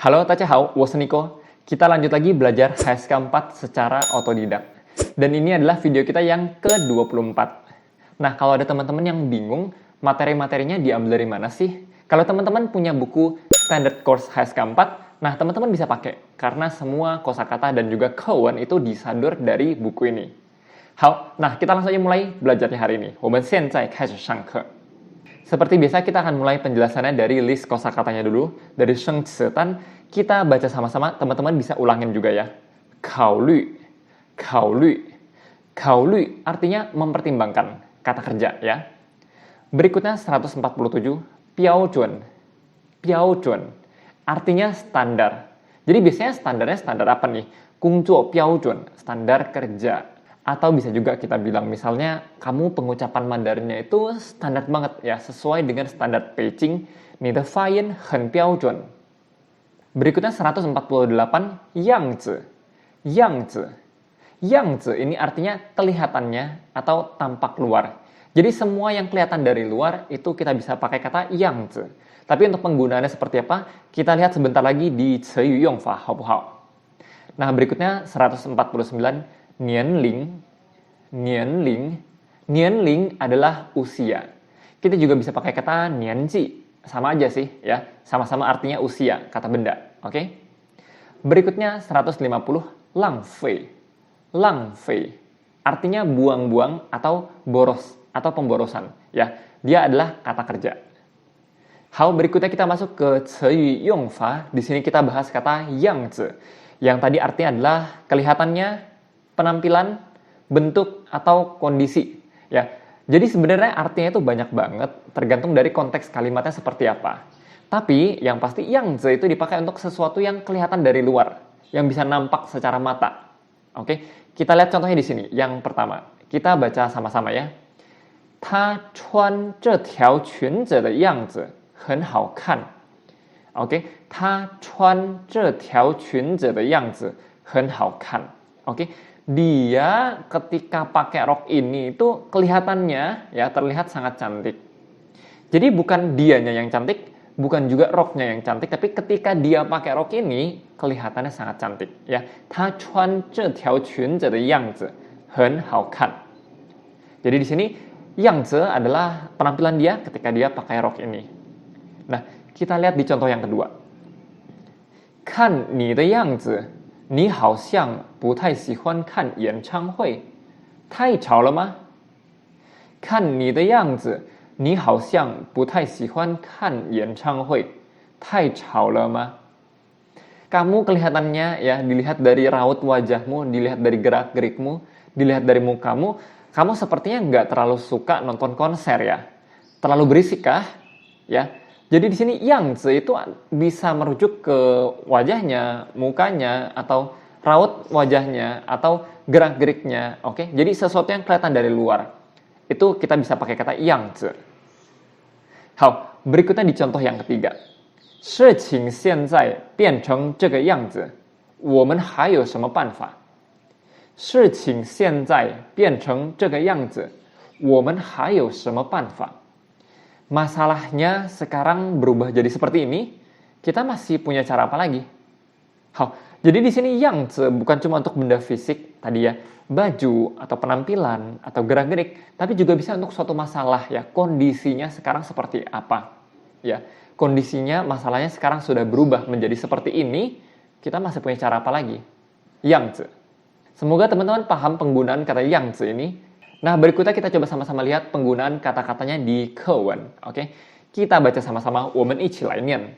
Halo, 大家好, 我是 Nico. Kita lanjut lagi belajar HSK 4 secara otodidak. Dan ini adalah video kita yang ke-24. Nah, kalau ada teman-teman yang bingung, materi-materinya diambil dari mana sih? Kalau teman-teman punya buku Standard Course HSK 4, nah teman-teman bisa pakai. Karena semua kosakata dan juga kewen itu disadur dari buku ini. Nah kita langsung aja mulai belajarnya hari ini. 我们现在开始上课. Seperti biasa, kita akan mulai penjelasannya dari list kosakatanya dulu. Dari sheng cetan, kita baca sama-sama, teman-teman bisa ulangin juga ya. Kaolü, kaolü. Kaolü artinya mempertimbangkan, kata kerja ya. Berikutnya 147, piaozhuan. Piaozhuan artinya standar. Jadi biasanya standarnya standar apa nih? Kungzuo piaozhuan, standar kerja. Atau bisa juga kita bilang misalnya kamu pengucapan Mandarinnya itu standar banget ya, sesuai dengan standar Beijing. 你的发音很标准. Berikutnya 148, yangzi. Yangzi. Yangzi ini artinya kelihatannya atau tampak luar. Jadi semua yang kelihatan dari luar itu kita bisa pakai kata yangzi. Tapi untuk penggunaannya seperti apa? Kita lihat sebentar lagi di Ceyu Yongfa, hao. Nah, berikutnya 149, nianling. Nianling. Nianling adalah usia. Kita juga bisa pakai kata nianji. Sama aja sih ya. Sama-sama artinya usia, kata benda. Oke? Berikutnya 150, langfei. Langfei. Artinya buang-buang atau boros atau pemborosan. Ya, dia adalah kata kerja. Berikutnya kita masuk ke Ceyu Yongfa. Di sini kita bahas kata yangzi. Yang tadi artinya adalah kelihatannya, penampilan, bentuk, atau kondisi. Ya, jadi sebenarnya artinya itu banyak banget, tergantung dari konteks kalimatnya seperti apa. Tapi yang pasti yangzi itu dipakai untuk sesuatu yang kelihatan dari luar, yang bisa nampak secara mata. Oke, kita lihat contohnya di sini. Yang pertama, kita baca sama-sama ya. 他穿这条裙子的样子很好看. Oke, 他穿这条裙子的样子很好看. Oke, dia ketika pakai rok ini itu kelihatannya ya terlihat sangat cantik. Jadi bukan dianya yang cantik, bukan juga roknya yang cantik, tapi ketika dia pakai rok ini kelihatannya sangat cantik ya. 他穿这条裙子的样子很好看. Jadi di sini yangzi adalah penampilan dia ketika dia pakai rok ini. Nah, kita lihat di contoh yang kedua. 看你的样子你好像不太喜欢看演唱会，太吵了吗？看你的样子，你好像不太喜欢看演唱会，太吵了吗？ Kamu kelihatannya ya, dilihat dari raut wajahmu, dilihat dari gerak-gerikmu, dilihat dari mukamu, kamu sepertinya nggak terlalu suka nonton konser ya. Terlalu berisik kah? Ya. Jadi di sini yangzi itu bisa merujuk ke wajahnya, mukanya, atau raut wajahnya, atau gerak-geriknya. Oke, jadi sesuatu yang kelihatan dari luar. Itu kita bisa pakai kata yangzi. Berikutnya di contoh yang ketiga. 事情现在变成这个样子，我们还有什么办法？事情现在变成这个样子，我们还有什么办法？ Masalahnya sekarang berubah jadi seperti ini, kita masih punya cara apa lagi? Jadi di sini yangzi bukan cuma untuk benda fisik tadi ya, baju atau penampilan atau gerak-gerik, tapi juga bisa untuk suatu masalah ya, kondisinya sekarang seperti apa? Ya, kondisinya, masalahnya sekarang sudah berubah menjadi seperti ini, kita masih punya cara apa lagi? Yangzi. Semoga teman-teman paham penggunaan kata yangzi ini. Nah, berikutnya kita coba sama-sama lihat penggunaan kata-katanya di kewen. Oke, kita baca sama-sama. 我们一起来念.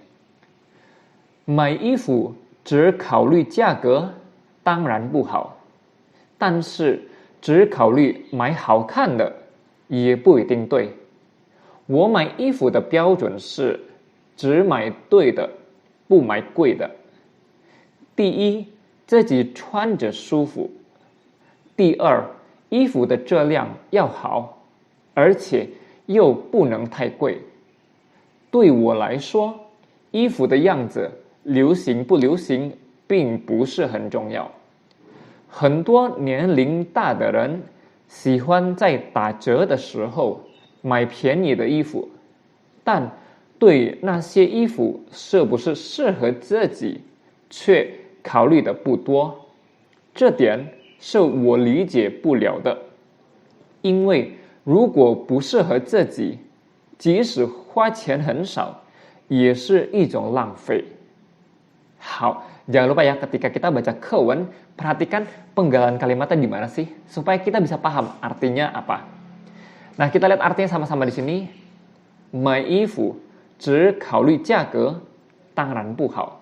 买衣服只考虑价格当然不好，但是只考虑买好看的也不一定对。我买衣服的标准是只买对的，不买贵的。第一，自己穿着舒服；第二， 衣服的质量要好，而且又不能太贵。对我来说，衣服的样子流行不流行并不是很重要。很多年龄大的人喜欢在打折的时候买便宜的衣服，但对那些衣服是不是适合自己，却考虑的不多。这点是我理解不了的，因为如果不适合自己，即使花钱很少，也是一种浪费。好, jangan lupa ya ketika kita baca kewen, perhatikan penggalan kalimatnya di mana sih, supaya kita bisa paham artinya apa. Nah, kita lihat artinya sama-sama di sini. 买衣服只考虑价格，当然不好。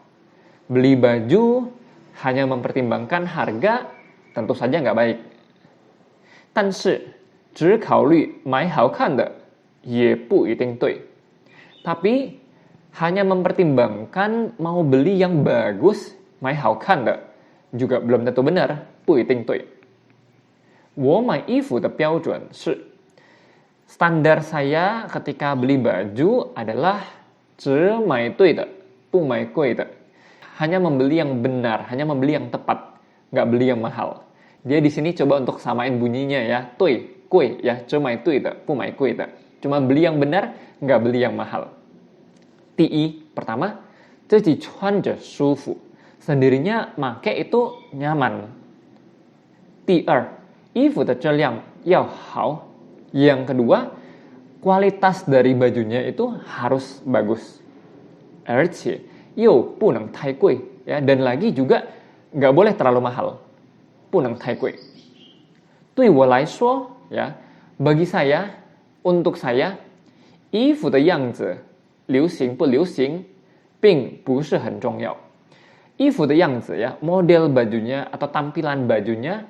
Beli baju hanya mempertimbangkan harga, tentu saja nggak baik. 但是只考虑买好看的也不一定对。Tapi hanya mempertimbangkan mau beli yang bagus, 买好看的 juga belum tentu benar, 不一定对。我买衣服的标准是 standar saya ketika beli baju adalah 只买对的，不买贵的。Hanya membeli yang benar, hanya membeli yang tepat, nggak beli yang mahal. Dia di sini coba untuk samain bunyinya ya, 对 贵 ya, 只买对的，不买贵的。Cuma beli yang benar, nggak beli yang mahal. 第一, pertama, 自己穿着舒服, sendirinya make itu nyaman. 第二, 衣服的质量要好. Yang kedua, kualitas dari bajunya itu harus bagus. 而且又不能太贵, ya, dan lagi juga nggak boleh terlalu mahal. 不能太贵. 对我来说, ya, bagi saya, untuk saya, 衣服的样子流行不流行并不是很重要. 衣服的样子, ya, model bajunya atau tampilan bajunya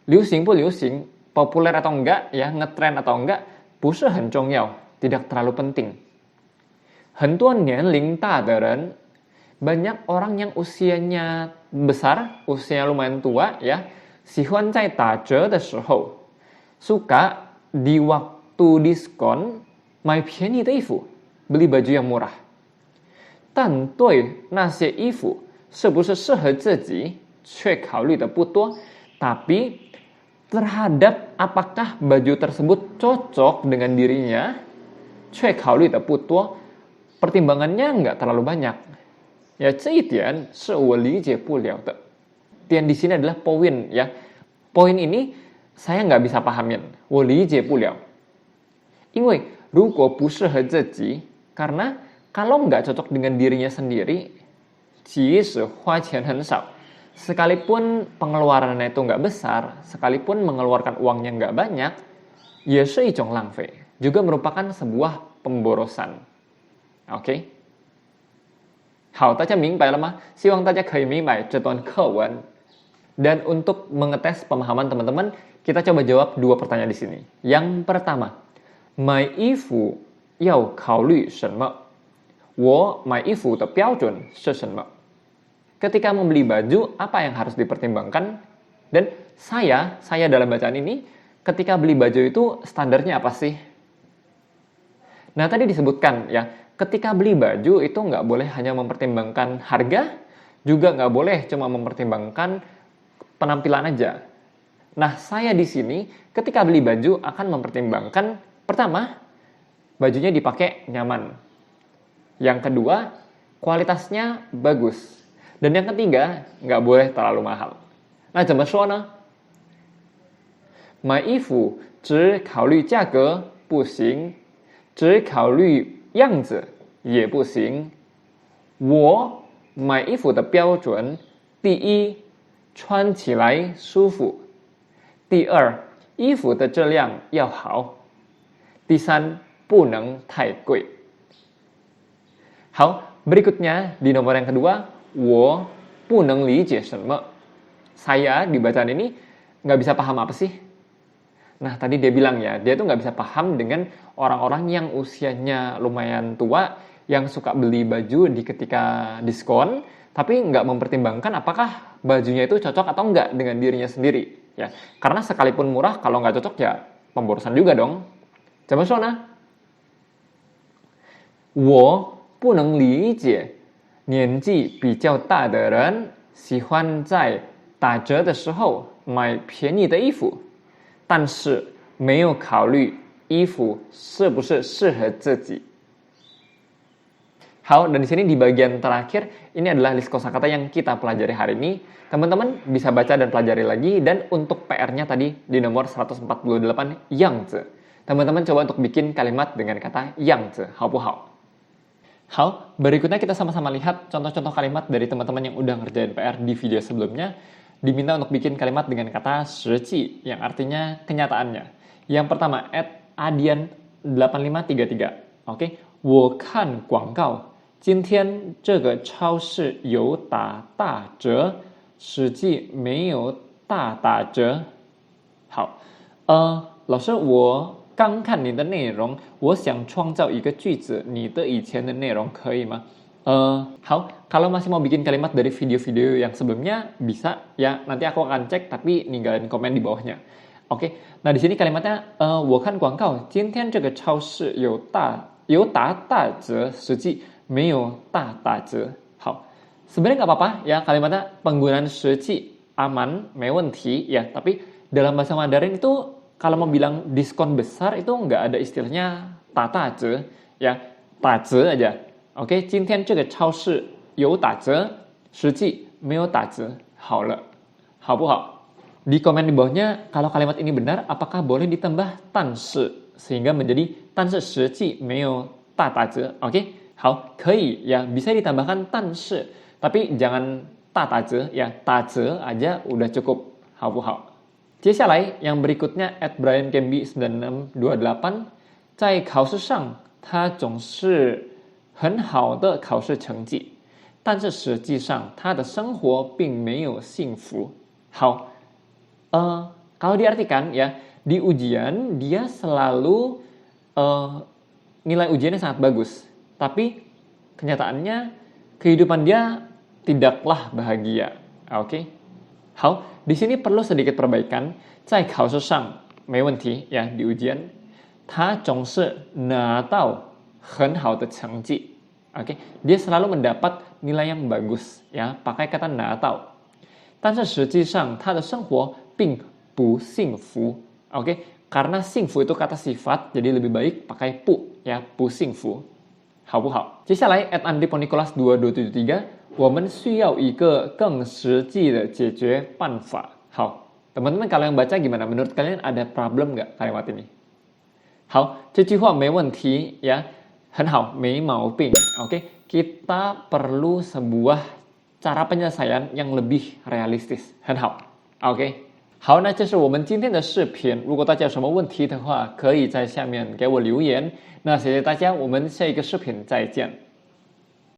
流行不流行, populer atau enggak, ya, ngetrend atau enggak, 不是很重要, tidak terlalu penting. 很多年龄大的人, banyak orang yang usianya besar, usianya lumayan tua, ya, 喜欢在打折的时候 suka di waktu diskon 买便宜的衣服, beli baju yang murah. 但对那些衣服是不是适合自己却考虑的不多, tapi terhadap apakah baju tersebut cocok dengan dirinya, 却考虑的不多, pertimbangannya nggak terlalu banyak. Ya, 这一点是我理解不了的. Tian di sini adalah poin, ya. Poin ini saya nggak bisa pahamin, 我理解不了. 因为如果不适合自己, karena kalau nggak cocok dengan dirinya sendiri, 即使花钱很少, sekalipun pengeluarannya itu nggak besar, sekalipun mengeluarkan uangnya nggak banyak, 也是一种浪费, juga merupakan sebuah pemborosan. OK? 好，大家明白了吗？希望大家可以明白这段课文. Dan untuk mengetes pemahaman teman-teman, kita coba jawab 2 pertanyaan di sini. Yang pertama, 买衣服要考虑什么？我买衣服的标准是什么？ Ketika membeli baju, apa yang harus dipertimbangkan? Dan saya dalam bacaan ini, ketika beli baju itu standarnya apa sih? Nah, tadi disebutkan ya, ketika beli baju itu nggak boleh hanya mempertimbangkan harga, juga nggak boleh cuma mempertimbangkan penampilan aja. Nah, saya di sini ketika beli baju akan mempertimbangkan, pertama, bajunya dipakai nyaman. Yang kedua, kualitasnya bagus. Dan yang ketiga, nggak boleh terlalu mahal. Nah, 怎么说呢？买衣服只考虑价格不行，只考虑样子也不行。我买衣服的标准，第一，穿起来舒服；第二，衣服的质量要好；第三，不能太贵。好，berikutnya di nomor yang kedua, 我不能理解什么. Saya di bacaan ini nggak bisa paham apa sih? Nah, tadi dia bilang ya, dia tuh nggak bisa paham dengan orang-orang yang usianya lumayan tua, yang suka beli baju di ketika diskon, tapi nggak mempertimbangkan apakah bajunya itu cocok atau nggak dengan dirinya sendiri. Ya, karena sekalipun murah, kalau nggak cocok ya pemborosan juga dong. Coba说呢？我不能理解年纪比较大的人喜欢在打折的时候买便宜的衣服，但是没有考虑衣服是不是适合自己。Hao, dan di sini di bagian terakhir, ini adalah list kosakata yang kita pelajari hari ini. Teman-teman bisa baca dan pelajari lagi, dan untuk PR-nya tadi di nomor 148, yang zi. Teman-teman coba untuk bikin kalimat dengan kata yang zi, hao bu hao? Hao, berikutnya kita sama-sama lihat contoh-contoh kalimat dari teman-teman yang udah ngerjain PR di video sebelumnya. Diminta untuk bikin kalimat dengan kata shiqi, yang artinya kenyataannya. Yang pertama, @adian 8533. Oke, 我看广告今天这个超市有打大折，实际没有大打折。好，老师，我刚看你的内容，我想创造一个句子，你的以前的内容可以吗？好, kalau masih mau bikin kalimat dari video-video yang sebelumnya bisa ya, nanti aku akan cek tapi ninggalin komen di bawahnya. Oke, nah di sini kalimatnya 我看广告今天这个超市有打大折，实际没有大打折。好, sebenarnya nggak apa-apa ya kalimatnya penggunaan 实际 aman, 没问题 ya, tapi dalam bahasa Mandarin itu kalau mau bilang diskon besar itu nggak ada istilahnya 打大折 ya, 打折 aja. Oke, 今天这个超市有打折，实际没有打折。好了，好不好？ Di komen di bawahnya, kalau kalimat ini benar, apakah boleh ditambah 但是 sehingga menjadi 但是实际没有大打折? Oke, 好，可以 ya, bisa ditambahkan 但是 tapi jangan 大打折 ya, 打折 aja udah cukup, 好不好？ 接下来 yang berikutnya @briankembi9628 在考试上他总是很好的考试成绩，但是实际上他的生活并没有幸福。好，kalau diartikan ya, di ujian dia selalu nilai ujiannya sangat bagus, tapi kenyataannya kehidupan dia tidaklah bahagia. Oke. 好, di sini perlu sedikit perbaikan. 在考试上没问题 ya, di ujian 他总是拿到很好的成绩. Oke, dia selalu mendapat nilai yang bagus ya, pakai kata 拿到。但是实际上他的生活并不幸福. Oke, karena 幸福 itu kata sifat, jadi lebih baik pakai 不 ya, 不幸福。好不好？接下来 @andriponikolas 2273 我们需要一个更实际的解决办法。好， teman-teman kalau yang baca gimana? Menurut kalian ada problem nggak kalimat ini? 好，这句话没问题 ya, 很好，没毛病。Oke, kita perlu sebuah cara penyelesaian yang lebih realistis. 很好。Oke. 好，那这是我们今天的视频。如果大家有什么问题的话，可以在下面给我留言。那谢谢大家，我们下一个视频再见。